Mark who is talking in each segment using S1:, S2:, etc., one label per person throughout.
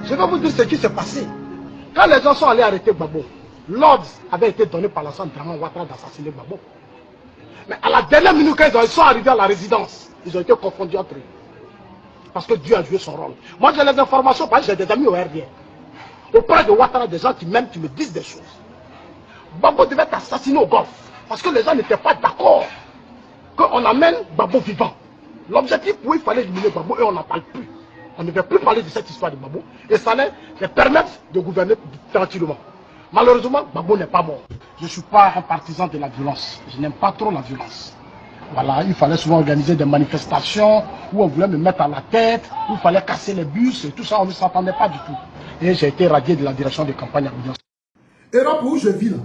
S1: Je vais vous dire ce qui s'est passé. Quand les gens sont allés arrêter Gbagbo, l'ordre avait été donné par l'ensemble Draman Ouattara d'assassiner Gbagbo. Mais à la dernière minute, quand ils sont arrivés à la résidence, ils ont été confondus entre eux. Parce que Dieu a joué son rôle. Moi, j'ai les informations parce que j'ai des amis au RDR. Auprès de Ouattara, des gens qui même qui me disent des choses. Gbagbo devait être assassiné au Golfe. Parce que les gens n'étaient pas d'accord qu'on amène Gbagbo vivant. L'objectif, oui, il fallait éliminer Gbagbo et on n'en parle plus. On ne veut plus parler de cette histoire de Gbagbo. Et ça allait les permettre de gouverner tranquillement. Malheureusement, Gbagbo n'est pas mort. Je ne suis pas un partisan de la violence. Je n'aime pas trop la violence. Voilà, il fallait souvent organiser des manifestations où on voulait me mettre à la tête, où il fallait casser les bus et tout ça, on ne s'entendait pas du tout. Et j'ai été radié de la direction de campagne à Boudian.
S2: Europe où je vis là,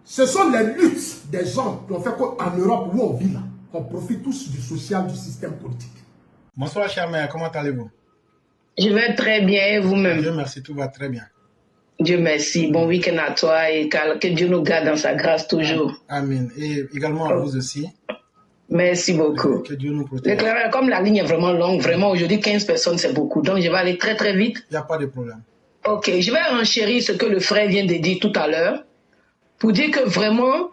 S2: ce sont les luttes des gens qui ont fait qu'en Europe où on vit là, on profite tous du social, du système politique.
S3: Bonsoir cher mère, comment allez-vous?
S4: Je vais très bien, vous-même.
S3: Dieu merci, tout va très bien.
S4: Dieu merci, bon week-end à toi et que Dieu nous garde dans sa grâce toujours.
S3: Amen. Et également à vous aussi.
S4: Merci beaucoup.
S3: Que Dieu nous protège.
S4: Comme la ligne est vraiment longue, vraiment aujourd'hui 15 personnes c'est beaucoup, donc je vais aller très très vite.
S3: Il n'y a pas de problème.
S4: Ok, je vais renchérir ce que le frère vient de dire tout à l'heure pour dire que vraiment,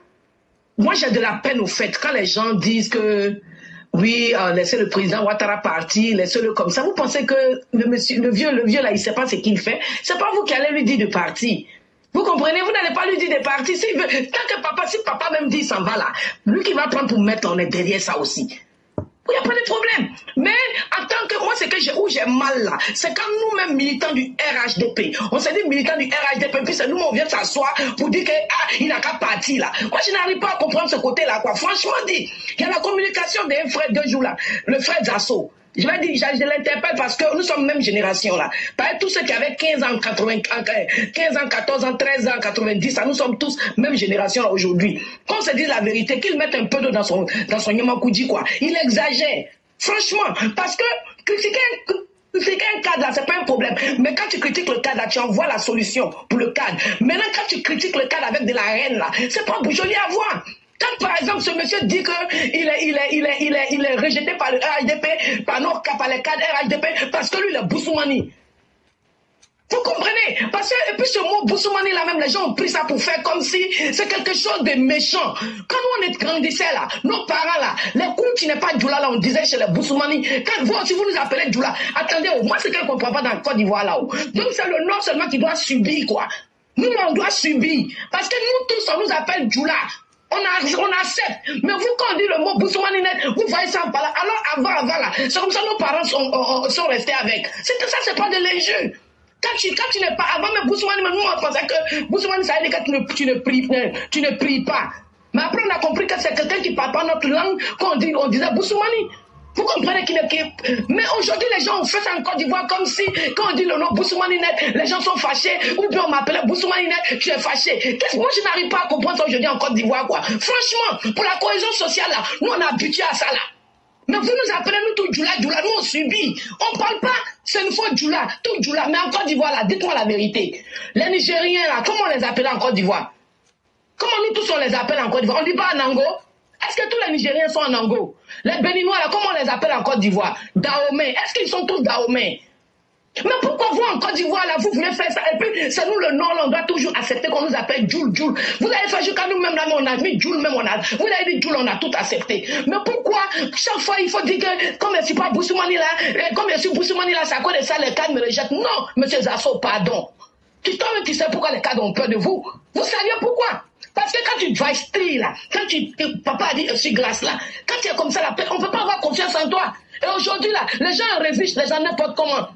S4: moi j'ai de la peine au fait quand les gens disent que oui, laissez le président Ouattara partir, laissez-le comme ça. Vous pensez que le vieux là, il ne sait pas ce qu'il fait? C'est pas vous qui allez lui dire de partir. Vous comprenez? Vous n'allez pas lui dire de partir. Si papa même dit s'en va là, lui qui va prendre pour mettre, on est derrière ça aussi. Il n'y a pas de problème. Mais en tant que moi, où j'ai mal là, c'est quand nous-mêmes militants du RHDP, on s'est dit militants du RHDP, puis c'est nous, on vient s'asseoir pour dire qu'il n'a qu'à partir là. Moi, je n'arrive pas à comprendre ce côté-là, quoi. Franchement dit, il y a la communication d'un frère 2 jours là, le frère Zasso. Je vais dire, je l'interpelle parce que nous sommes même génération là. Par exemple, tous ceux qui avaient 15 ans, 14 ans, 13 ans, 90 ans, nous sommes tous même génération là aujourd'hui. Qu'on se dise la vérité, qu'il mette un peu d'eau dans son Nyamakoudi quoi. Il exagère. Franchement, parce que critiquer un cadre là, c'est pas un problème. Mais quand tu critiques le cadre là, tu envoies la solution pour le cadre. Maintenant, quand tu critiques le cadre avec de la haine là, c'est pas joli à voir. Quand par exemple ce monsieur dit qu'il est rejeté par le RHDP, par les cadres RHDP, parce que lui il est Boussoumani. Vous comprenez? Parce que, et puis ce mot Boussoumani là même, les gens ont pris ça pour faire comme si c'est quelque chose de méchant. Quand nous on grandissait là, nos parents là, les coups qui n'est pas Djoula là, on disait chez les Boussoumani. Quand vous aussi vous nous appelez Djoula, attendez, moi c'est qu'on ne comprend pas dans le Côte d'Ivoire là-haut. Donc c'est le Nord seulement qui doit subir quoi. Nous on doit subir. Parce que nous tous on nous appelle Djoula. On accepte. Mais vous, quand on dit le mot Boussoumani net, vous voyez ça en parlant. Alors, avant là, c'est comme ça nos parents sont restés avec. C'est ça, c'est pas de l'injure. Quand tu n'es pas avant, mais Boussoumani, nous, on pensait que Boussoumani, ça veut dire que tu ne pries pas. Mais après, on a compris que c'est quelqu'un qui parle pas notre langue, on disait Boussoumani. Vous comprenez qu'il est... Mais aujourd'hui, les gens ont fait ça en Côte d'Ivoire comme si, quand on dit le nom Boussoumani net, les gens sont fâchés, ou bien on m'appelait Boussoumani net, tu es fâché. Moi, je n'arrive pas à comprendre ça aujourd'hui en Côte d'Ivoire, quoi. Franchement, pour la cohésion sociale, là, nous, on a habitué à ça, là. Mais vous nous appelez, nous, tout Djoula, nous, on subit. On ne parle pas, c'est une fois Djoula, tout Djoula. Mais en Côte d'Ivoire, là, dites-moi la vérité. Les Nigériens, là, comment on les appelle en Côte d'Ivoire? Comment nous tous, on les appelle en Côte d'Ivoire? On dit pas en Ango? Est-ce que tous les Nigériens sont en Ango? Les Béninois, là, comment on les appelle en Côte d'Ivoire? Dahomey. Est-ce qu'ils sont tous Dahomey? Mais pourquoi vous, en Côte d'Ivoire, là, vous voulez faire ça? Et puis, c'est nous, le Nord, là, on doit toujours accepter qu'on nous appelle Djoul. Vous avez fait jusqu'à nous-mêmes, là, on a mis Djoul, même on a... Vous avez dit Djoul, on a tout accepté. Mais pourquoi, chaque fois, il faut dire que, comme je suis pas Boussoumani, là, comme je suis Boussoumani, là, c'est à cause de ça, les cadres me rejettent. Non, monsieur Zasso, pardon. Tu sais pourquoi les cadres ont peur de vous? Vous savez pourquoi? Parce que quand tu drives street là, papa a dit sur glace là, quand tu es comme ça là, on ne peut pas avoir confiance en toi. Et aujourd'hui là, les gens réfléchissent les gens n'importe comment.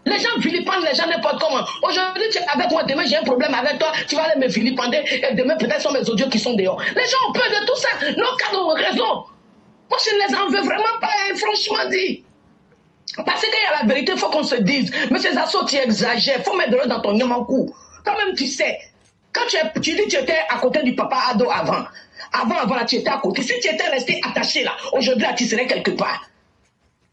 S4: Les gens vilipendent les gens n'importe comment. Aujourd'hui tu es avec moi, demain j'ai un problème avec toi, tu vas aller me vilipender et demain peut-être sont mes audios qui sont dehors. Les gens ont peur de tout ça, nos cadres ont raison. Moi je ne les en veux vraiment pas, hein, franchement dit. Parce qu'il y a la vérité, il faut qu'on se dise. Mais ces assauts, tu exagères, il faut mettre de l'eau dans ton Nyamakou. Toi-même tu sais. Quand tu dis que tu étais à côté du papa Ado avant là, tu étais à côté. Si tu étais resté attaché là, aujourd'hui là, tu serais quelque part.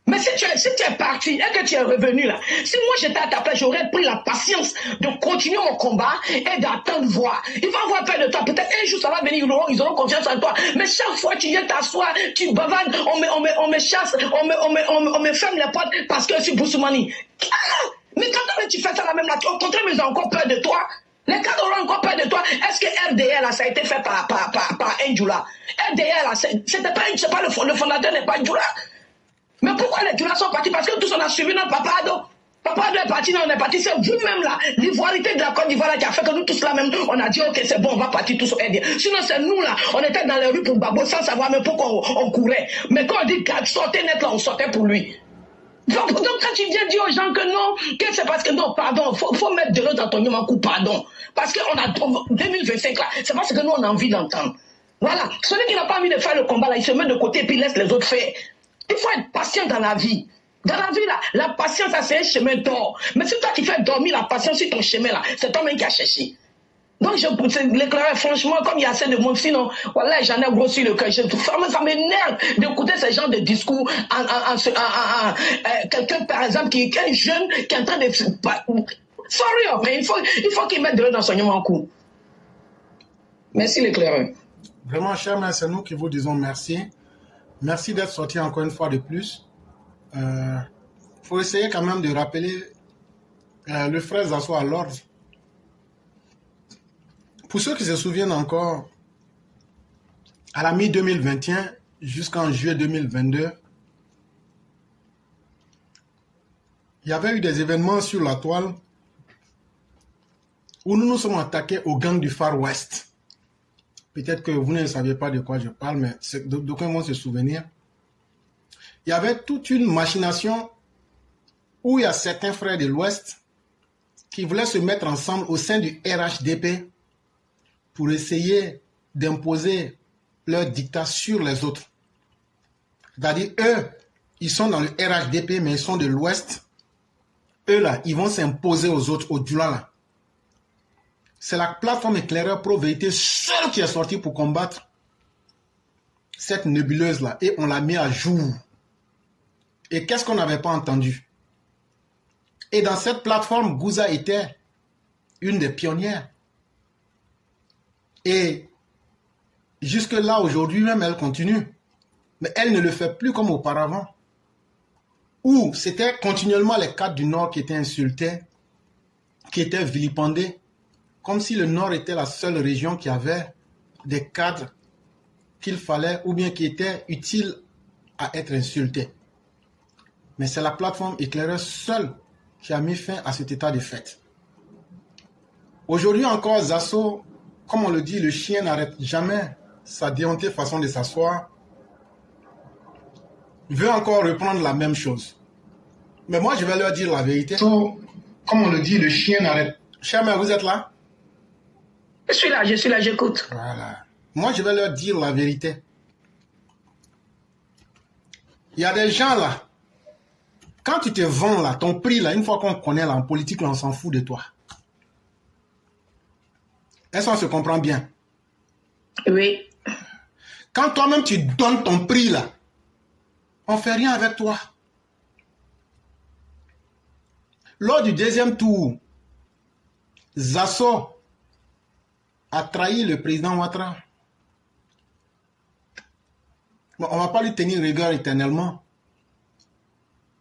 S4: Mais si tu es parti et que tu es revenu là, si moi j'étais à ta place, j'aurais pris la patience de continuer mon combat et d'attendre voir. Ils vont avoir peur de toi. Peut-être un jour ça va venir, ils auront confiance en toi. Mais chaque fois tu viens t'asseoir, tu bavardes, on me chasse, on me ferme les portes parce que je suis Boussoumani. Mais quand quand tu fais ça la même là, au contraire, ils ont encore peur de toi. Les cadres auront encore peur de toi. Est-ce que RDL, là, ça a été fait par Ndjoula? RDL, là, c'est pas le fondateur n'est pas Ndjoula. Mais pourquoi les Ndjoula sont partis? Parce que tous on a suivi notre Papa Ado. Papa Ado est parti, non, on est parti. C'est vous-même là, l'ivoirité de la Côte d'Ivoire là, qui a fait que nous tous là même, on a dit ok, c'est bon, on va partir tous au RDL. Sinon, c'est nous là, on était dans les rues pour Babo sans savoir même pourquoi on courait. Mais quand on dit sortez net là, on sortait pour lui. Donc quand tu viens dire aux gens que non, que c'est parce que non, pardon, faut mettre de l'eau dans ton coup, pardon. Parce qu'on a 2025 là, c'est parce que nous on a envie d'entendre. Voilà, celui qui n'a pas envie de faire le combat là, il se met de côté et puis laisse les autres faire. Il faut être patient dans la vie. Dans la vie là, la patience ça c'est un chemin d'or. Mais si toi tu fais dormir la patience sur ton chemin là, c'est toi-même qui as cherché. Donc je l'éclairer franchement comme il y a assez de monde, sinon voilà j'en ai grossi le cœur. Ça m'énerve d'écouter ce genre de discours quelqu'un par exemple qui est un jeune qui est en train de sorry mais il faut qu'il mette de l'eau dans son en coup. Merci l'éclaireur.
S3: Vraiment, cher maître, c'est nous qui vous disons merci. Merci d'être sorti encore une fois de plus. Faut essayer quand même de rappeler le frère Zasso à l'ordre. Pour ceux qui se souviennent encore, à la mi-2021 jusqu'en juillet 2022, il y avait eu des événements sur la toile où nous nous sommes attaqués aux gangs du Far West. Peut-être que vous ne savez pas de quoi je parle, mais d'aucuns vont se souvenir. Il y avait toute une machination où il y a certains frères de l'Ouest qui voulaient se mettre ensemble au sein du RHDP pour essayer d'imposer leur dictat sur les autres. C'est-à-dire, eux, ils sont dans le RHDP, mais ils sont de l'Ouest. Eux, là, ils vont s'imposer aux autres, aux Djoula, là. C'est la plateforme éclaireur pro-vérité seule qui est sortie pour combattre cette nébuleuse-là. Et on l'a mis à jour. Et qu'est-ce qu'on n'avait pas entendu? Et dans cette plateforme, Gouza était une des pionnières. Et jusque-là, aujourd'hui même, elle continue. Mais elle ne le fait plus comme auparavant. Où c'était continuellement les cadres du Nord qui étaient insultés, qui étaient vilipendés, comme si le Nord était la seule région qui avait des cadres qu'il fallait ou bien qui étaient utiles à être insultés. Mais c'est la plateforme éclaireuse seule qui a mis fin à cet état de fait. Aujourd'hui encore, Zasso, comme on le dit, le chien n'arrête jamais sa déhontée façon de s'asseoir. Il veut encore reprendre la même chose. Mais moi, je vais leur dire la vérité. Comme on le dit, le chien n'arrête... Cher mère, vous êtes là?
S4: Je suis là, j'écoute.
S3: Voilà. Moi, je vais leur dire la vérité. Il y a des gens là, quand tu te vends là, ton prix là, une fois qu'on connaît là, en politique, là, on s'en fout de toi. Est-ce qu'on se comprend bien?
S4: Oui.
S3: Quand toi-même tu donnes ton prix là, on ne fait rien avec toi. Lors du deuxième tour, Zasso a trahi le président Ouattara. Bon, on ne va pas lui tenir rigueur éternellement.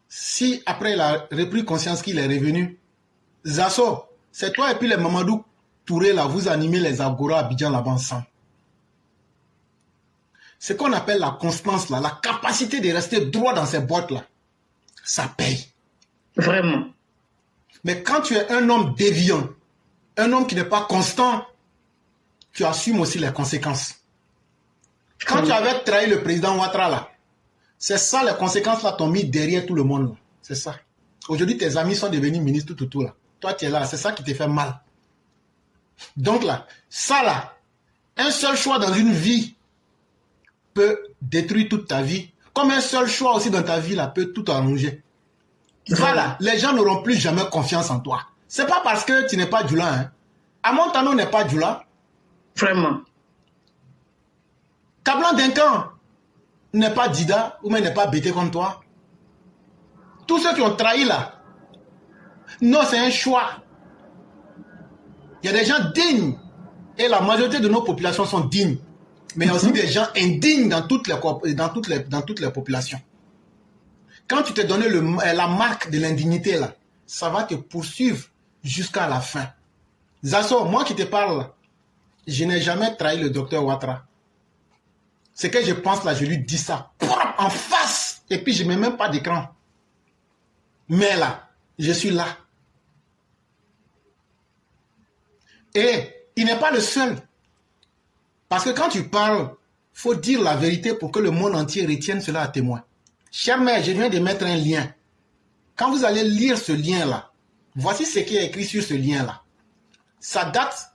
S3: Si après il a repris conscience qu'il est revenu, Zasso, c'est toi et puis les Mamadou Touré là, vous animez les Agora à Abidjan là-bas ensemble. Ce qu'on appelle la constance là, la capacité de rester droit dans ces boîtes là, ça paye.
S4: Vraiment.
S3: Mais quand tu es un homme déviant, un homme qui n'est pas constant, tu assumes aussi les conséquences. Quand tu avais trahi le président Ouattara là, c'est ça les conséquences là t'ont mis derrière tout le monde là. C'est ça. Aujourd'hui tes amis sont devenus ministres tout là. Toi tu es là, c'est ça qui te fait mal. Donc là, ça là, un seul choix dans une vie peut détruire toute ta vie. Comme un seul choix aussi dans ta vie là peut tout arranger. Voilà, les gens n'auront plus jamais confiance en toi. C'est pas parce que tu n'es pas Djoula. Hein. Amontano n'est pas Djoula.
S4: Vraiment.
S3: Kablan Denkan n'est pas Dida ou même n'est pas bêté comme toi. Tous ceux qui ont trahi là, non, c'est un choix. Il y a des gens dignes et la majorité de nos populations sont dignes. Mais il y a aussi des gens indignes dans toutes les populations. Quand tu t'es donné la marque de l'indignité là, ça va te poursuivre jusqu'à la fin. Zasso, moi qui te parle, je n'ai jamais trahi le docteur Ouattara. Ce que je pense là, je lui dis ça en face. Et puis je ne mets même pas d'écran. Mais là, je suis là. Et il n'est pas le seul. Parce que quand tu parles, il faut dire la vérité pour que le monde entier retienne cela à témoin. Chère mère, je viens de mettre un lien. Quand vous allez lire ce lien-là, voici ce qui est écrit sur ce lien-là. Ça date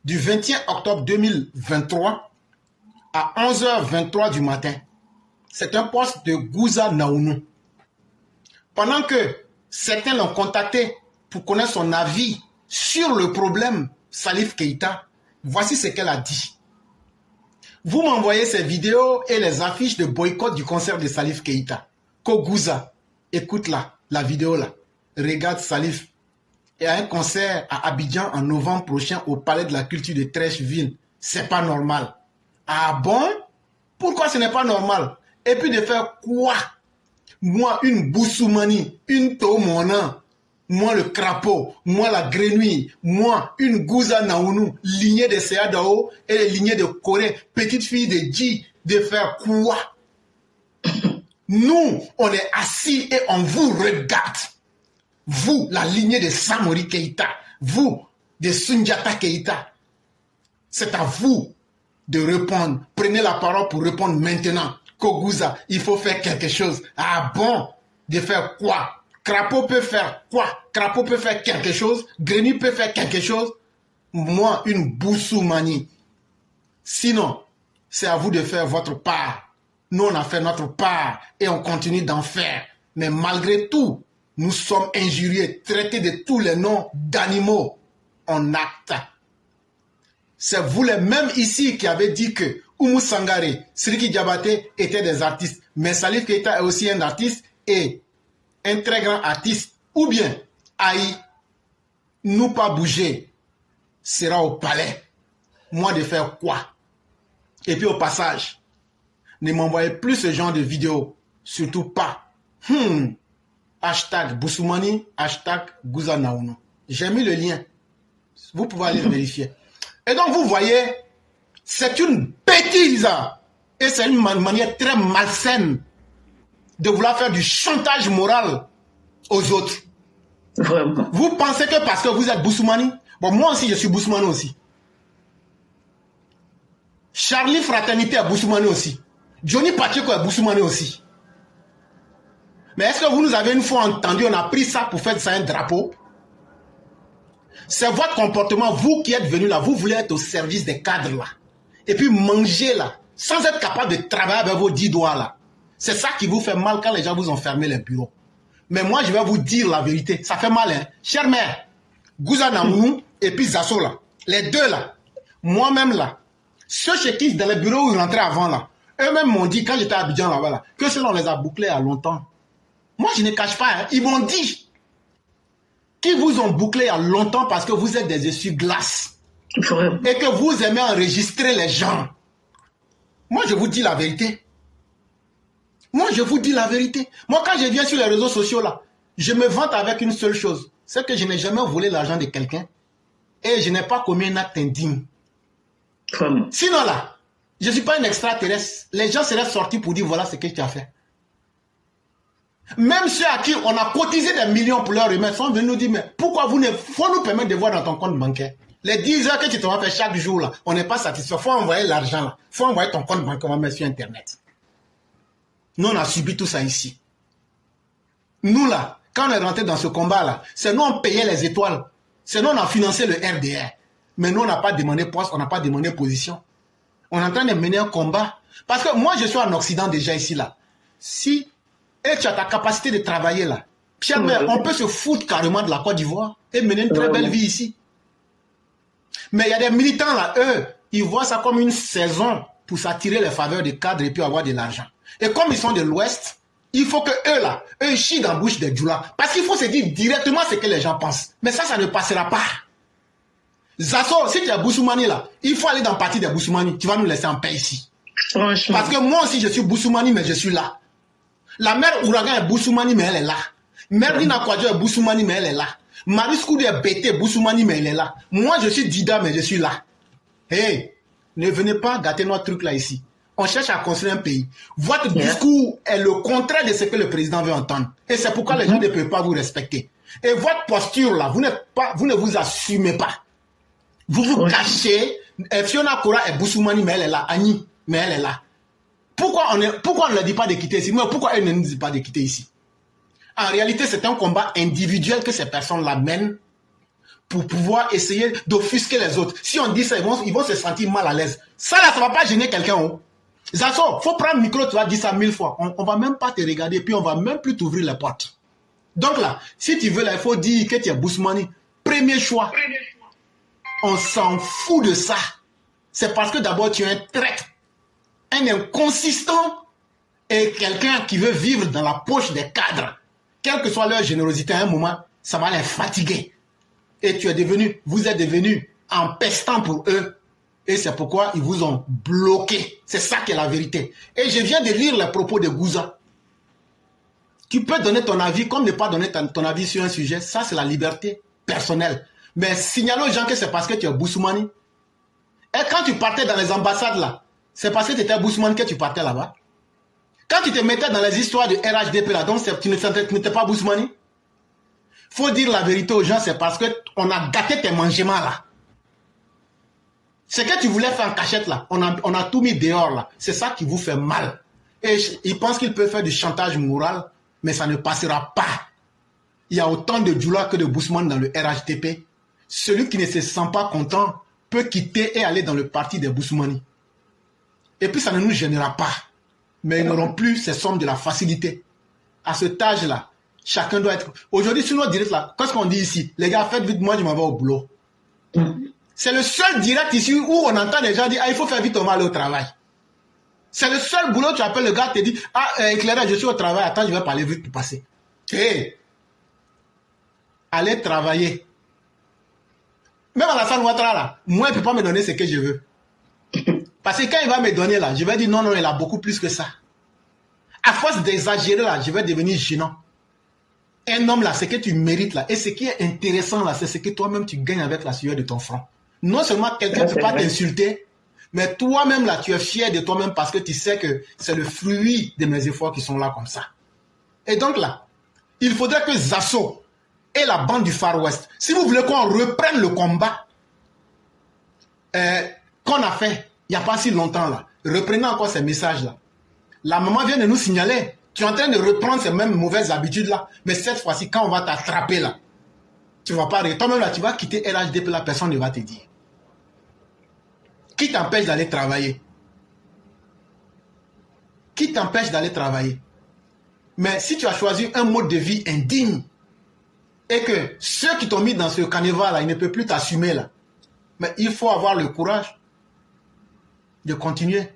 S3: du 21 octobre 2023 à 11h23 du matin. C'est un post de Gouza Naounou. Pendant que certains l'ont contacté pour connaître son avis sur le problème Salif Keïta, voici ce qu'elle a dit. Vous m'envoyez ces vidéos et les affiches de boycott du concert de Salif Keïta. Kogouza, écoute la vidéo là. Regarde Salif. Il y a un concert à Abidjan en novembre prochain au Palais de la Culture de Trècheville. C'est pas normal. Ah bon? Pourquoi ce n'est pas normal? Et puis de faire quoi? Moi, une Boussoumani, une Tomona, moi le crapaud, moi la grenouille, moi une Gouza Naounou, lignée de Seadao et les lignées de Corée, petite fille de Dji, de faire quoi? Nous, on est assis et on vous regarde. Vous, la lignée de Samori Keïta, vous, de Sundiata Keïta, c'est à vous de répondre. Prenez la parole pour répondre maintenant. Kogouza, il faut faire quelque chose. Ah bon? De faire quoi? Crapaud peut faire quoi? Crapaud peut faire quelque chose? Grenouille peut faire quelque chose? Moi, une Boussoumani. Sinon, c'est à vous de faire votre part. Nous, on a fait notre part et on continue d'en faire. Mais malgré tout, nous sommes injuriés, traités de tous les noms d'animaux en acte. C'est vous les mêmes ici qui avez dit que Oumou Sangaré, Siriki Diabaté étaient des artistes. Mais Salif Keïta est aussi un artiste et un très grand artiste. Ou bien, Aïe, nous pas bouger, sera au palais. Moi de faire quoi? Et puis au passage, ne m'envoyez plus ce genre de vidéos. Surtout pas. Hashtag Boussoumani, hashtag Gouza Naounou. J'ai mis le lien. Vous pouvez aller le vérifier. Et donc vous voyez, c'est une bêtise. Et c'est une manière très malsaine de vouloir faire du chantage moral aux autres.
S4: Vraiment.
S3: Vous pensez que parce que vous êtes Boussoumani, bon moi aussi je suis Boussoumani aussi. Charlie Fraternité est Boussoumani aussi. Johnny Pacheco est Boussoumani aussi. Mais est-ce que vous nous avez une fois entendu, on a pris ça pour faire ça un drapeau? C'est votre comportement, vous qui êtes venus là, vous voulez être au service des cadres là. Et puis manger là, sans être capable de travailler avec vos 10 doigts là. C'est ça qui vous fait mal quand les gens vous ont fermé les bureaux. Mais moi je vais vous dire la vérité, ça fait mal hein. Chère mère, Gouza Naounou et puis Zasso là, les deux là, moi-même là, ceux chez qui dans les bureaux où ils rentraient avant là, eux-mêmes m'ont dit quand j'étais à Abidjan là-bas là, que ceux-là on les a bouclés à longtemps. Moi je ne cache pas, hein. Ils m'ont dit qu'ils vous ont bouclé il y a longtemps parce que vous êtes des essuie-glaces. Et que vous aimez enregistrer les gens. Moi, je vous dis la vérité. Moi, je vous dis la vérité. Moi, quand je viens sur les réseaux sociaux, là, je me vante avec une seule chose. C'est que je n'ai jamais volé l'argent de quelqu'un. Et je n'ai pas commis un acte indigne. Sinon, là, je ne suis pas un extraterrestre. Les gens seraient sortis pour dire, voilà ce que tu as fait. Même ceux à qui on a cotisé des millions pour leur remettre sont venus nous dire, mais pourquoi vous ne... faut nous permettre de voir dans ton compte bancaire. Les 10 heures que tu te vas faire chaque jour, là, on n'est pas satisfait. Il faut envoyer l'argent, là. Il faut envoyer ton compte bancaire, on va mettre sur Internet. Nous, on a subi tout ça ici. Nous, là, quand on est rentré dans ce combat-là, c'est nous, on payait les étoiles. C'est nous, on a financé le RDR. Mais nous, on n'a pas demandé poste, on n'a pas demandé position. On est en train de mener un combat. Parce que moi, je suis en Occident déjà ici, là. Si... et tu as ta capacité de travailler là. Pierre, on peut se foutre carrément de la Côte d'Ivoire et mener une très belle vie ici. Mais il y a des militants là, eux, ils voient ça comme une saison pour s'attirer les faveurs des cadres et puis avoir de l'argent. Et comme ils sont de l'Ouest, il faut que eux là, eux chient dans la bouche des djoulas. Parce qu'il faut se dire directement ce que les gens pensent. Mais ça ne passera pas. Zasso, si tu es Boussoumani là, il faut aller dans le parti des Boussoumani. Tu vas nous laisser en paix ici. Franchement. Parce que moi aussi je suis Boussoumani, mais je suis là. La mère Ouragan est Boussoumani, mais elle est là. Merdina Kwadjo est Boussoumani, mais elle est là. Marie Skoudou est bêté, Boussoumani, mais elle est là. Moi, je suis Dida, mais je suis là. Hey, ne venez pas gâter notre truc là ici. On cherche à construire un pays. Votre discours est le contraire de ce que le président veut entendre. Et c'est pourquoi les gens ne peuvent pas vous respecter. Et votre posture là, vous ne vous assumez pas. Vous vous cachez. Fiona Kora est Boussoumani, mais elle est là. Annie, mais elle est là. Pourquoi on ne leur dit pas de quitter ici? Mais pourquoi elle ne nous dit pas de quitter ici? En réalité, c'est un combat individuel que ces personnes-là mènent pour pouvoir essayer d'offusquer les autres. Si on dit ça, ils vont se sentir mal à l'aise. Ça là, ça ne va pas gêner quelqu'un. Oh. Zazo, il faut prendre le micro, tu vas dire ça 1000 fois. On ne va même pas te regarder, puis on ne va même plus t'ouvrir les portes. Donc là, si tu veux, là, il faut dire que tu es Boussoumani. Premier choix. On s'en fout de ça. C'est parce que d'abord, tu es un traître, un inconsistant et quelqu'un qui veut vivre dans la poche des cadres. Quelle que soit leur générosité à un moment, ça va les fatiguer. Et vous êtes devenu empestant pour eux. Et c'est pourquoi ils vous ont bloqué. C'est ça qui est la vérité. Et je viens de lire les propos de Gouza. Tu peux donner ton avis comme ne pas donner ton avis sur un sujet. Ça, c'est la liberté personnelle. Mais signaler aux gens que c'est parce que tu es Boussoumani. Et quand tu partais dans les ambassades là, c'est parce que tu étais Boussoumani que tu partais là-bas. Quand tu te mettais dans les histoires de RHDP là, donc tu n'étais pas Boussoumani. Faut dire la vérité aux gens, c'est parce qu'on a gâté tes mangements là. Ce que tu voulais faire en cachette là, on a tout mis dehors là. C'est ça qui vous fait mal. Et ils pensent qu'ils peuvent faire du chantage moral, mais ça ne passera pas. Il y a autant de Djoula que de Boussoumani dans le RHDP. Celui qui ne se sent pas content peut quitter et aller dans le parti des Boussoumani. Et puis ça ne nous gênera pas. Mais ils n'auront plus ces sommes de la facilité. À cet âge-là, chacun doit être... Aujourd'hui, sur notre direct là, qu'est-ce qu'on dit ici? Les gars, faites vite, moi je m'en vais au boulot. C'est le seul direct ici où on entend les gens dire « Ah, il faut faire vite, on va aller au travail. » C'est le seul boulot, tu appelles le gars, te dit « Ah, éclairage, je suis au travail, attends, je vais parler vite pour passer. » Hey, allez travailler. Même Alassane Ouattara là, moi, il ne peut pas me donner ce que je veux. Parce que quand il va me donner là, je vais dire « Non, non, il a beaucoup plus que ça. » À force d'exagérer là, je vais devenir gênant. Un homme là, ce que tu mérites là, et ce qui est intéressant là, c'est ce que toi-même tu gagnes avec la sueur de ton front. Non seulement quelqu'un ne peut pas t'insulter, mais toi-même là, tu es fier de toi-même parce que tu sais que c'est le fruit de mes efforts qui sont là comme ça. Et donc là, il faudrait que Zasso et la bande du Far West, si vous voulez qu'on reprenne le combat qu'on a fait il n'y a pas si longtemps là, reprenez encore ces messages là. La maman vient de nous signaler, tu es en train de reprendre ces mêmes mauvaises habitudes là, mais cette fois-ci, quand on va t'attraper là, tu vas pas rire. Toi-même là, tu vas quitter RHDP, la personne ne va te dire. Qui t'empêche d'aller travailler? Qui t'empêche d'aller travailler? Mais si tu as choisi un mode de vie indigne et que ceux qui t'ont mis dans ce carnaval là, ils ne peuvent plus t'assumer là, mais il faut avoir le courage de continuer.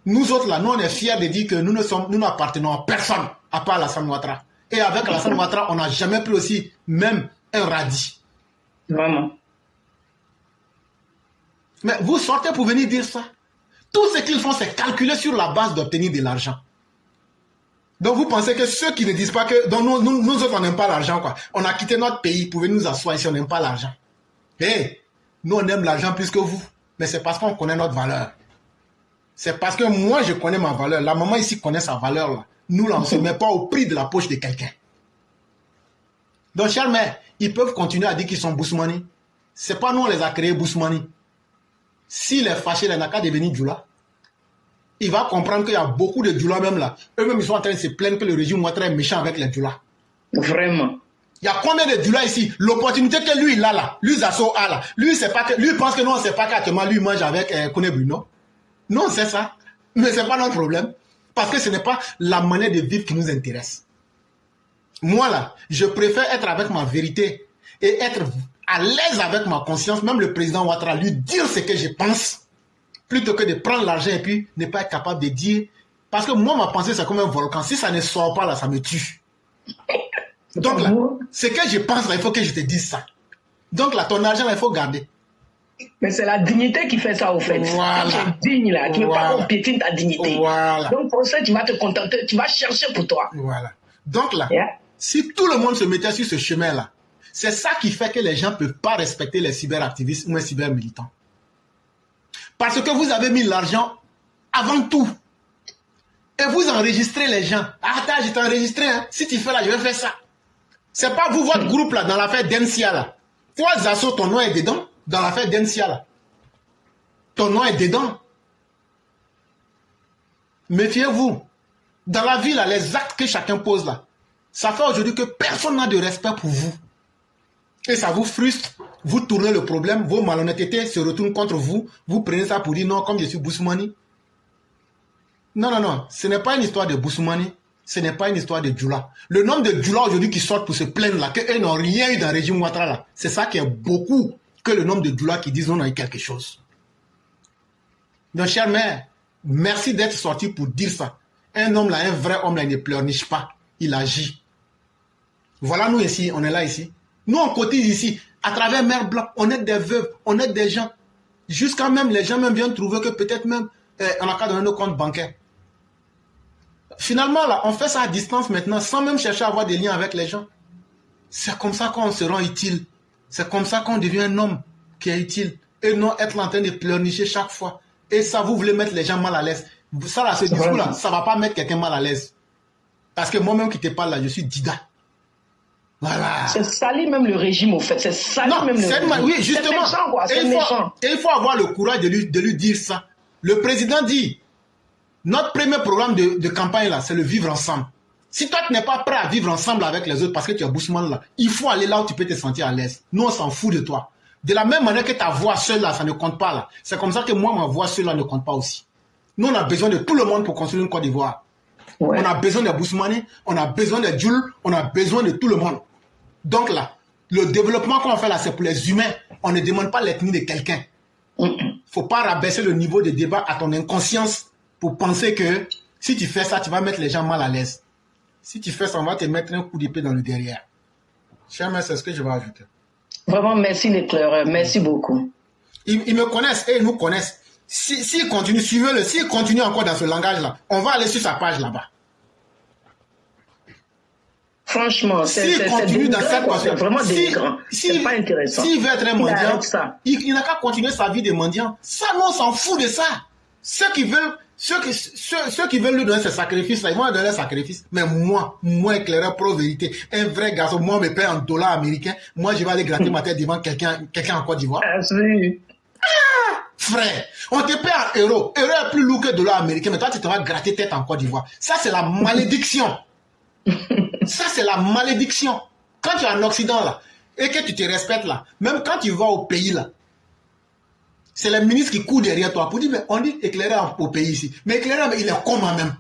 S3: Nous autres là, nous on est fiers de dire que nous n'appartenons à personne à part Alassane Ouattara. Et avec Alassane Ouattara, on n'a jamais pris aussi même un radis.
S4: Vraiment.
S3: Mais vous sortez pour venir dire ça. Tout ce qu'ils font, c'est calculer sur la base d'obtenir de l'argent. Donc vous pensez que ceux qui ne disent pas que... Donc nous autres, on n'aime pas l'argent, quoi. On a quitté notre pays pour venir nous asseoir ici, on n'aime pas l'argent. Hey, nous on aime l'argent plus que vous. Mais c'est parce qu'on connaît notre valeur. C'est parce que moi, je connais ma valeur. La maman ici connaît sa valeur, là. Nous, là, on ne se met pas au prix de la poche de quelqu'un. Donc, chers mères, ils peuvent continuer à dire qu'ils sont Boussoumani. Ce n'est pas nous, on les a créés Boussoumani. S'il est fâché, il n'a qu'à devenir Djoula. Il va comprendre qu'il y a beaucoup de Djoula même là. Eux-mêmes, ils sont en train de se plaindre que le régime est très méchant avec les Djoula.
S4: Vraiment.
S3: Il y a combien de Djoula ici? L'opportunité que lui, il a là, lui, Zasso a là. Lui, il pense que nous, on ne sait pas qu'actuellement, lui, mange avec Kone Bruno. Non, c'est ça. Mais ce n'est pas notre problème. Parce que ce n'est pas la manière de vivre qui nous intéresse. Moi, là, je préfère être avec ma vérité et être à l'aise avec ma conscience, même le président Ouattara, lui dire ce que je pense, plutôt que de prendre l'argent et puis ne pas être capable de dire. Parce que moi, ma pensée, c'est comme un volcan. Si ça ne sort pas, là, ça me tue. Donc, là, ce que je pense, là, il faut que je te dise ça. Donc, là, ton argent, là, il faut garder.
S4: Mais c'est la dignité qui fait ça, au fait.
S3: Voilà.
S4: Quand tu es digne, là, tu ne veux pas qu'on piétine ta dignité.
S3: Voilà.
S4: Donc, pour ça, tu vas te contenter, tu vas chercher pour toi.
S3: Voilà. Donc là, Si tout le monde se mettait sur ce chemin-là, c'est ça qui fait que les gens ne peuvent pas respecter les cyberactivistes ou les cybermilitants. Parce que vous avez mis l'argent avant tout. Et vous enregistrez les gens. Ah, attends, je t'ai enregistré. Hein. Si tu fais là, je vais faire ça. C'est pas vous, votre groupe là, dans l'affaire Densia là. Toi, Zasso, ton nom est dedans. Dans l'affaire Densia là. Ton nom est dedans. Méfiez-vous. Dans la vie là, les actes que chacun pose là, ça fait aujourd'hui que personne n'a de respect pour vous. Et ça vous frustre. Vous tournez le problème, vos malhonnêtetés se retournent contre vous. Vous prenez ça pour dire non, comme je suis Boussoumani. Non, non, non. Ce n'est pas une histoire de Boussoumani. Ce n'est pas une histoire de Djoula. Le nombre de Djoula aujourd'hui qui sortent pour se plaindre là, qu'eux n'ont rien eu dans le régime Ouattara là, c'est ça qui est beaucoup que le nombre de Djoula qui disent on a eu quelque chose. Donc, chère mère, merci d'être sorti pour dire ça. Un homme là, un vrai homme là, il ne pleurniche pas. Il agit. Voilà nous ici, on est là ici. Nous, on cotise ici. À travers Mère Blanc, on aide des veuves, on aide des gens. Jusqu'à même, les gens même viennent trouver que peut-être même, on n'a qu'à donner nos comptes bancaires. Finalement, là, on fait ça à distance maintenant, sans même chercher à avoir des liens avec les gens. C'est comme ça qu'on se rend utile. C'est comme ça qu'on devient un homme qui est utile. Et non être en train de pleurnicher chaque fois. Et ça, vous voulez mettre les gens mal à l'aise. Ça, là, ce discours-là, ça ne va pas mettre quelqu'un mal à l'aise. Parce que moi-même qui te parle là, je suis Dida. Voilà.
S4: C'est salir même le régime, au fait. C'est salir même le régime.
S3: Oui, justement.
S4: C'est méchant, quoi. C'est méchant.
S3: Et il faut avoir le courage de lui dire ça. Le président dit, notre premier programme de campagne, là, c'est le vivre ensemble. Si toi, tu n'es pas prêt à vivre ensemble avec les autres parce que tu es Boussoumane, là, il faut aller là où tu peux te sentir à l'aise. Nous, on s'en fout de toi. De la même manière que ta voix seule, là, ça ne compte pas, là. C'est comme ça que moi, ma voix seule, là, ne compte pas aussi. Nous, on a besoin de tout le monde pour construire une Côte d'Ivoire. Ouais. On a besoin de Boussoumane, on a besoin de Djoul, on a besoin de tout le monde. Donc là, le développement qu'on fait là, c'est pour les humains. On ne demande pas l'ethnie de quelqu'un. Il ne faut pas rabaisser le niveau de débat à ton inconscience pour penser que si tu fais ça, tu vas mettre les gens mal à l'aise. Si tu fais ça, on va te mettre un coup d'épée dans le derrière. Cher mère, c'est ce que je vais ajouter.
S4: Vraiment, merci l'éclaireur. Merci beaucoup.
S3: Ils me connaissent et ils nous connaissent. S'ils continuent, suivez-le. S'ils continuent encore dans ce langage-là, on va aller sur sa page là-bas.
S4: Franchement, c'est vraiment délicat. C'est pas intéressant.
S3: S'il veut être un mendiant, il n'a qu'à continuer sa vie de mendiant. Ça, nous, on s'en fout de ça. Ceux qui veulent lui donner ses sacrifices, là, ils vont lui donner ses sacrifices. Mais moi, éclaireur pro-vérité, un vrai garçon, moi, me paye en dollars américains, moi, je vais aller gratter ma tête devant quelqu'un en Côte d'Ivoire. Frère, on te paye en euros. Euro est plus lourd que dollars américains, mais toi, tu te vas gratter tête en Côte d'Ivoire. Ça, c'est la malédiction. Ça, c'est la malédiction. Quand tu es en Occident, là, et que tu te respectes, là, même quand tu vas au pays, là, c'est le ministre qui court derrière toi pour dire, mais on dit éclaireur au pays ici. Mais éclaireur, il est comment même?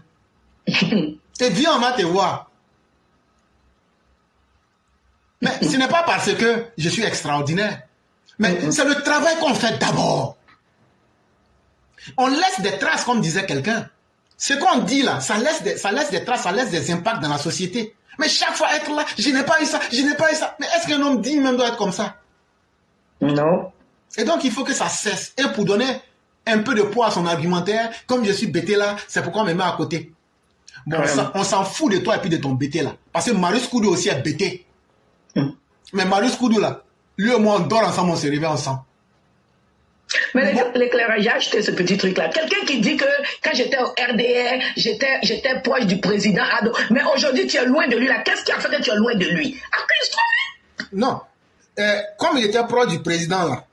S3: Et viens, on va te voir. Mais ce n'est pas parce que je suis extraordinaire. Mais c'est le travail qu'on fait d'abord. On laisse des traces, comme disait quelqu'un. Ce qu'on dit là, ça laisse des traces, ça laisse des impacts dans la société. Mais chaque fois être là, je n'ai pas eu ça, je n'ai pas eu ça. Mais est-ce qu'un homme digne même doit être comme ça? Non. Et donc il faut que ça cesse. Et pour donner un peu de poids à son argumentaire, comme je suis bêté là, c'est pourquoi on me met à côté. Bon, on s'en fout de toi et puis de ton bêté là. Parce que Marius Koudou aussi est bêté. Mais Marius Koudou là, lui et moi on dort ensemble, on se réveille ensemble.
S4: Mais l'éclairage, j'ai acheté ce petit truc-là. Quelqu'un qui dit que quand j'étais au RDR, j'étais proche du président Ado. Mais aujourd'hui, tu es loin de lui. Là, qu'est-ce qui a fait que tu es loin de lui? Accuse-toi.
S3: Non. Comme il était proche du président, là,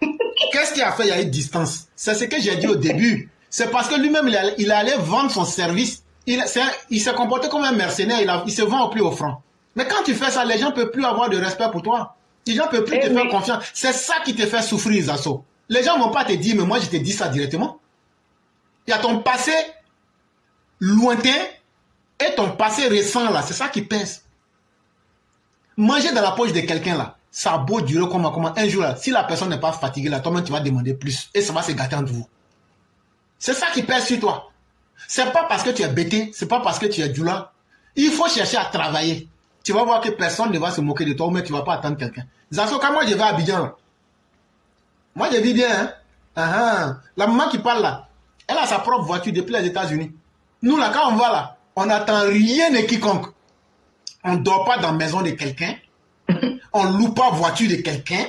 S3: qu'est-ce qu'il a fait? Il y a eu distance. C'est ce que j'ai dit au début. C'est parce que lui-même, il allait vendre son service. Il s'est comporté comme un mercenaire. Il se vend au plus offrant. Mais quand tu fais ça, les gens ne peuvent plus avoir de respect pour toi. Les gens ne peuvent plus te faire confiance. C'est ça qui te fait souffrir, Zasso. Les gens ne vont pas te dire, mais moi je te dis ça directement. Il y a ton passé lointain et ton passé récent là, c'est ça qui pèse. Manger dans la poche de quelqu'un là, ça a beau durer comment. Un jour là, si la personne n'est pas fatiguée là, toi-même tu vas demander plus et ça va se gâter entre vous. C'est ça qui pèse sur toi. C'est pas parce que tu es bêté, c'est pas parce que tu es Djoula. Il faut chercher à travailler. Tu vas voir que personne ne va se moquer de toi, mais tu ne vas pas attendre quelqu'un. Zasso, quand moi je vais à Abidjan là, moi, je dis bien, hein. La maman qui parle là, elle a sa propre voiture depuis les États-Unis. Nous, là, quand on va là, on n'attend rien de quiconque. On ne dort pas dans la maison de quelqu'un. On ne loue pas voiture de quelqu'un.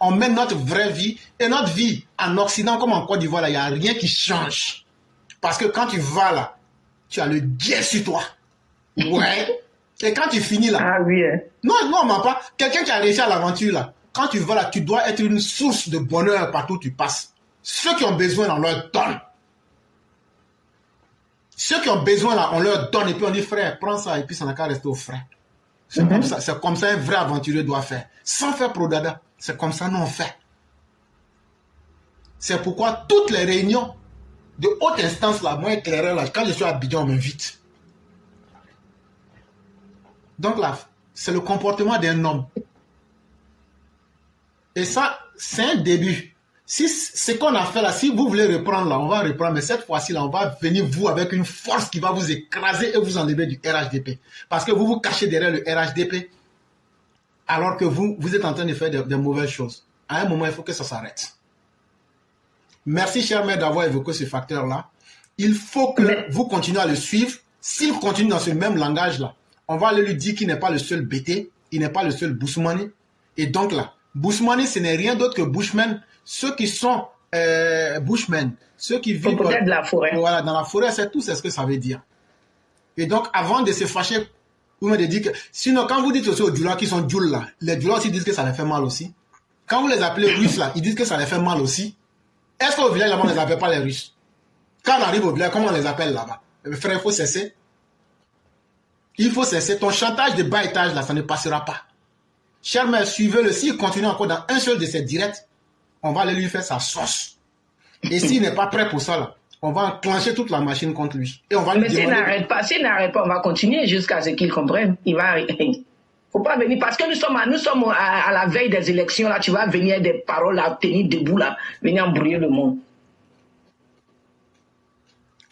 S3: On met notre vraie vie. Et notre vie, en Occident comme en Côte d'Ivoire, il n'y a rien qui change. Parce que quand tu vas là, tu as le guet sur toi. Ouais. Et quand tu finis là...
S4: Ah oui.
S3: Non, pas. Quelqu'un qui a réussi à l'aventure là, quand tu vas là, tu dois être une source de bonheur partout où tu passes. Ceux qui ont besoin, on leur donne. Ceux qui ont besoin là, on leur donne. Et puis on dit, frère, prends ça et puis ça n'a qu'à rester au frais. C'est comme ça. C'est comme ça un vrai aventurier doit faire. Sans faire prodada. C'est comme ça nous on fait. C'est pourquoi toutes les réunions de haute instance là, moi éclaireur là, quand je suis à Abidjan, on m'invite. Donc là, c'est le comportement d'un homme. Et ça, c'est un début. Si ce qu'on a fait là, si vous voulez reprendre là, on va reprendre. Mais cette fois-ci là, on va venir vous avec une force qui va vous écraser et vous enlever du RHDP. Parce que vous vous cachez derrière le RHDP alors que vous êtes en train de faire de mauvaises choses. À un moment, il faut que ça s'arrête. Merci, cher maître, d'avoir évoqué ce facteur-là. Il faut que vous continuez à le suivre. S'il continue dans ce même langage-là, on va aller lui dire qu'il n'est pas le seul BT, il n'est pas le seul Bushmani. Et donc là, Bushmani, ce n'est rien d'autre que Bushmen. Ceux qui sont Bushmen, ceux qui vivent
S4: de la forêt.
S3: Voilà, dans la forêt, c'est tout, c'est ce que ça veut dire. Et donc, avant de se fâcher, vous me dites que... Sinon, quand vous dites aussi aux Djoula qui sont Djoul là, les Djoula aussi disent que ça les fait mal aussi. Quand vous les appelez Russes là, ils disent que ça les fait mal aussi. Est-ce qu'au village là-bas, on ne les appelle pas les Russes? Quand on arrive au village, comment on les appelle là-bas? Frère, il faut cesser. Il faut cesser. Ton chantage de bas étage là, ça ne passera pas. Cher mère, suivez-le. S'il continue encore dans un seul de ses directs, on va aller lui faire sa sauce. Et s'il n'est pas prêt pour ça là, on va enclencher toute la machine contre lui. Et on va lui
S4: Mais s'il n'arrête pas, on va continuer jusqu'à ce qu'il comprenne. Il va... Faut pas venir, parce que nous sommes à la veille des élections, là, tu vas venir des paroles à tenir debout, là, venir embrouiller le monde.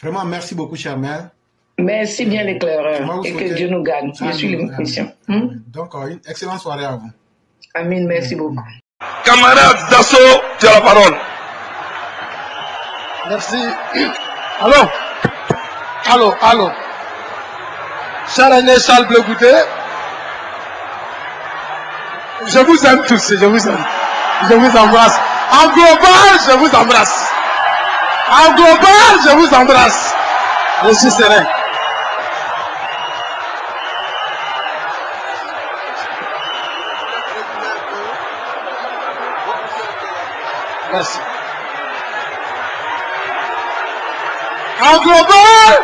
S3: Vraiment, merci beaucoup, cher mère.
S4: Merci bien, l'éclaireur, et que Dieu nous gagne. Je suis l'émission.
S3: Donc, une excellente soirée à vous.
S4: Amen, merci beaucoup.
S5: Camarade Dasso, tu as la parole.
S1: Merci. Allô. Cher aîné Charles Bleu Goudé, je vous aime tous, je vous aime. Je vous embrasse. En global, je vous embrasse. En global, je vous embrasse. Je suis serein. Merci. En global,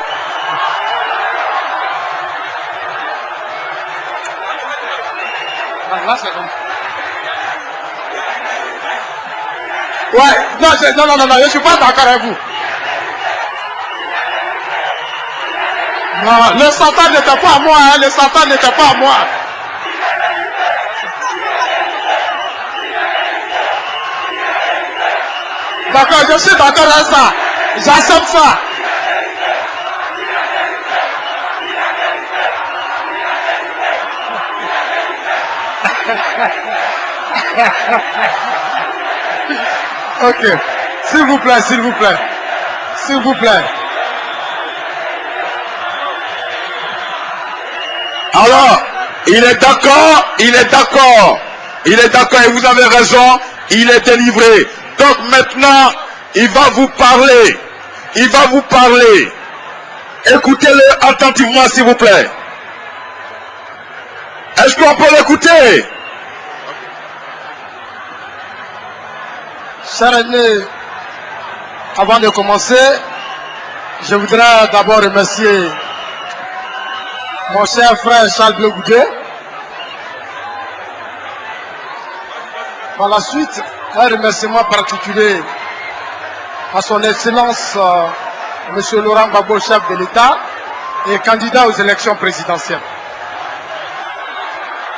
S1: là, c'est bon. Ouais, non, je suis pas d'accord avec vous. Non, le Satan n'était pas à moi, hein, le Satan n'était pas à moi. D'accord, je suis d'accord avec ça. J'accepte ça. Ok, s'il vous plaît.
S5: Alors, il est d'accord, et vous avez raison, il est délivré. Donc maintenant, il va vous parler. Écoutez-le attentivement, s'il vous plaît. Est-ce qu'on peut l'écouter?
S1: Cher aîné, avant de commencer, je voudrais d'abord remercier mon cher frère Charles Bleu Goudé. Par la suite, un remerciement particulier à son excellence M. Laurent Gbagbo, chef de l'État et candidat aux élections présidentielles.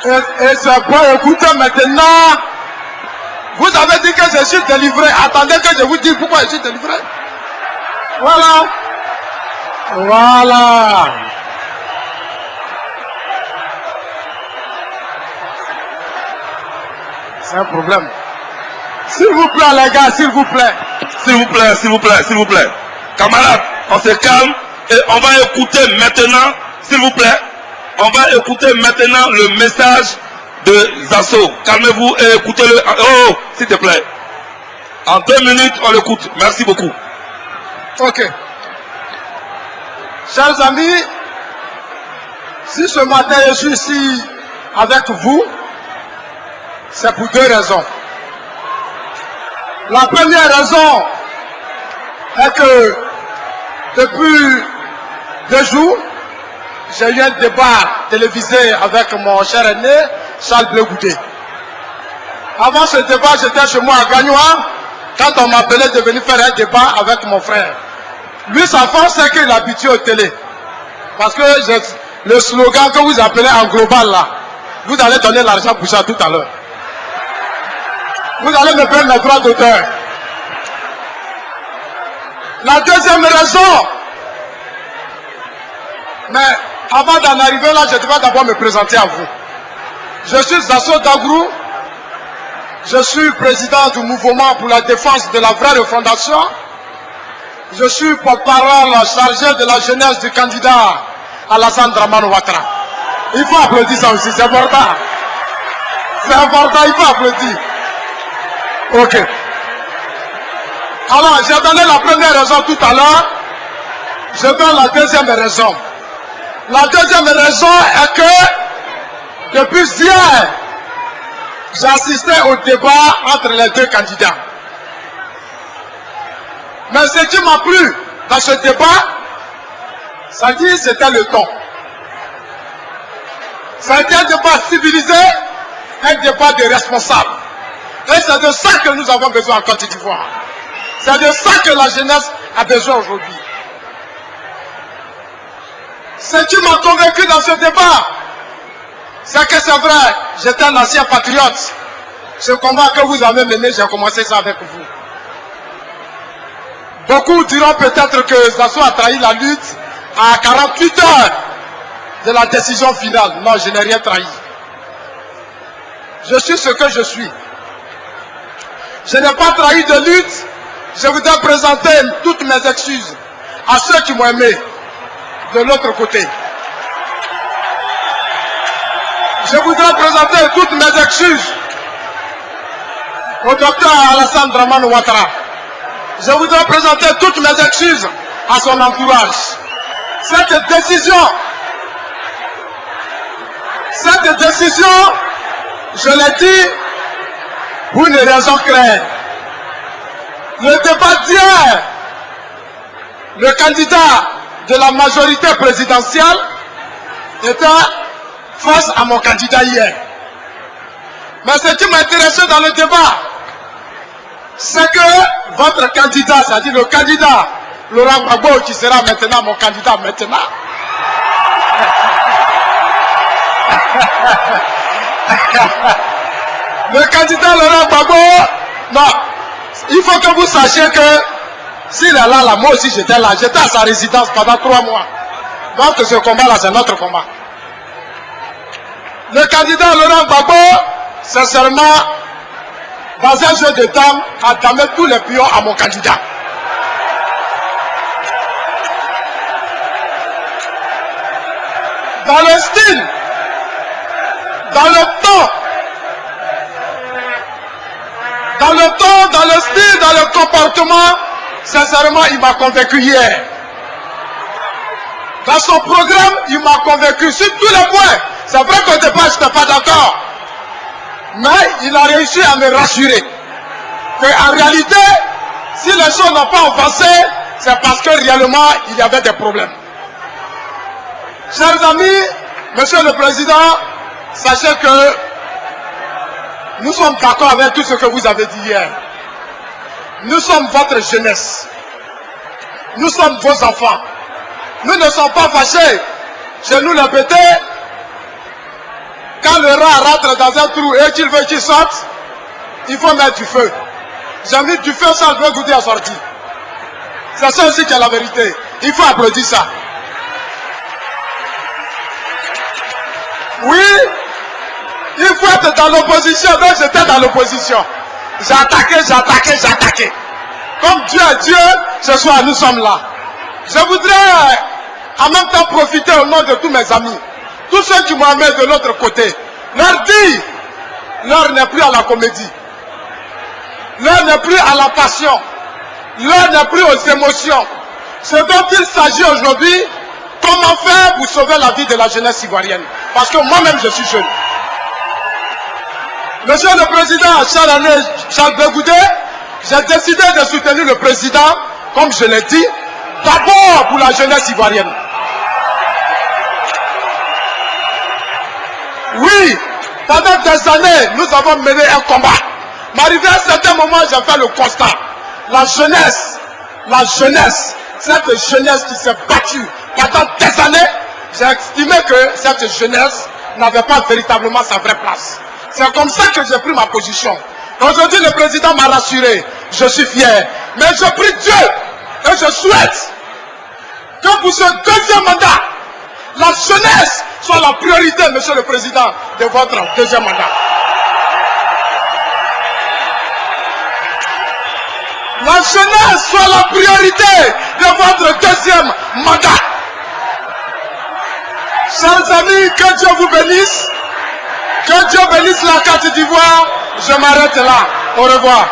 S1: Et c'est pas écouter maintenant. Vous avez dit que je suis délivré. Attendez que je vous dise pourquoi je suis délivré. Voilà. C'est un problème. S'il vous plaît, les gars, s'il vous plaît.
S5: Camarades, on se calme et on va écouter maintenant, s'il vous plaît. On va écouter maintenant le message de Zasso. Calmez-vous et écoutez-le. Oh, s'il te plaît. En 2 minutes, on l'écoute. Merci beaucoup.
S1: Ok. Chers amis, si ce matin je suis ici avec vous, c'est pour 2 raisons. La première raison est que depuis 2 jours, j'ai eu un débat télévisé avec mon cher aîné, Charles Blé Goudé. Avant ce débat, j'étais chez moi à Gagnoa, quand on m'appelait de venir faire un débat avec mon frère. Lui, sa force, c'est qu'il est habitué aux télé. Parce que le slogan que vous appelez en global là, vous allez donner l'argent pour ça tout à l'heure. Vous allez me prendre les droits d'auteur. La deuxième raison, mais avant d'en arriver là, je devrais d'abord me présenter à vous. Je suis Zasso Dagrou, je suis président du mouvement pour la défense de la vraie refondation. Je suis porte-parole chargé de la jeunesse du candidat Alassane Dramane Ouattara. Il faut applaudir ça aussi, c'est important. C'est important, il faut applaudir. Ok. Alors, j'ai donné la première raison tout à l'heure. Je donne la deuxième raison. La deuxième raison est que, depuis hier, j'ai assisté au débat entre les 2 candidats. Mais ce qui m'a plu dans ce débat, ça dit c'était le ton. C'était un débat civilisé, un débat de responsables. Et c'est de ça que nous avons besoin en Côte d'Ivoire. C'est de ça que la jeunesse a besoin aujourd'hui. Ce qui m'a convaincu dans ce débat, c'est que c'est vrai, j'étais un ancien patriote. Ce combat que vous avez mené, j'ai commencé ça avec vous. Beaucoup diront peut-être que Zasso a trahi la lutte à 48 heures de la décision finale. Non, je n'ai rien trahi. Je suis ce que je suis. Je n'ai pas trahi de lutte. Je voudrais présenter toutes mes excuses à ceux qui m'ont aimé de l'autre côté. Je voudrais présenter toutes mes excuses au docteur Alassane Dramane Ouattara. Je voudrais présenter toutes mes excuses à son entourage. Cette décision, je l'ai dit pour une raison claire. Le débat d'hier, le candidat de la majorité présidentielle était face à mon candidat hier. Mais ce qui m'a intéressé dans le débat, c'est que votre candidat, c'est-à-dire le candidat Laurent Gbagbo, qui sera maintenant mon candidat maintenant, le candidat Laurent Gbagbo, non, il faut que vous sachiez que s'il est là, moi aussi j'étais là, j'étais à sa résidence pendant 3 mois. Donc ce combat-là, c'est notre combat. Le candidat Laurent Gbagbo, sincèrement, dans un jeu de dames, a damé tous les pions à mon candidat. Dans le style, dans le temps, dans le style, dans le comportement, sincèrement, il m'a convaincu hier. Dans son programme, il m'a convaincu sur tous les points. C'est vrai qu'au départ, je n'étais pas d'accord. Mais il a réussi à me rassurer. Qu'en réalité, si les choses n'ont pas avancé, c'est parce que réellement, il y avait des problèmes. Chers amis, Monsieur le Président, sachez que nous sommes d'accord avec tout ce que vous avez dit hier. Nous sommes votre jeunesse. Nous sommes vos enfants. Nous ne sommes pas fâchés. Chez nous, les bêtés, quand le rat rentre dans un trou et qu'il veut qu'il sorte, il faut mettre du feu. J'ai mis du feu sans le goûter à sortir. C'est ça aussi qui est la vérité. Il faut applaudir ça. Oui, il faut être dans l'opposition. Donc j'étais dans l'opposition. J'ai attaqué. Comme Dieu est Dieu, ce soir nous sommes là. Je voudrais en même temps profiter au nom de tous mes amis tous ceux qui m'ont amené de l'autre côté, leur dire, l'heure n'est plus à la comédie, l'heure n'est plus à la passion, l'heure n'est plus aux émotions. Ce dont il s'agit aujourd'hui, comment faire pour sauver la vie de la jeunesse ivoirienne. Parce que moi-même, je suis jeune. Monsieur le Président, Charles de Goudet, j'ai décidé de soutenir le Président, comme je l'ai dit, d'abord pour la jeunesse ivoirienne. Oui, pendant des années, nous avons mené un combat. Mais arrivé à un certain moment, j'ai fait le constat. La jeunesse, cette jeunesse qui s'est battue pendant des années, j'ai estimé que cette jeunesse n'avait pas véritablement sa vraie place. C'est comme ça que j'ai pris ma position. Aujourd'hui, le président m'a rassuré. Je suis fier. Mais je prie Dieu et je souhaite que pour ce deuxième mandat, la jeunesse soit la priorité, monsieur le président, de votre deuxième mandat. La jeunesse soit la priorité de votre deuxième mandat. Chers amis, que Dieu vous bénisse. Que Dieu bénisse la Côte d'Ivoire. Je m'arrête là. Au revoir.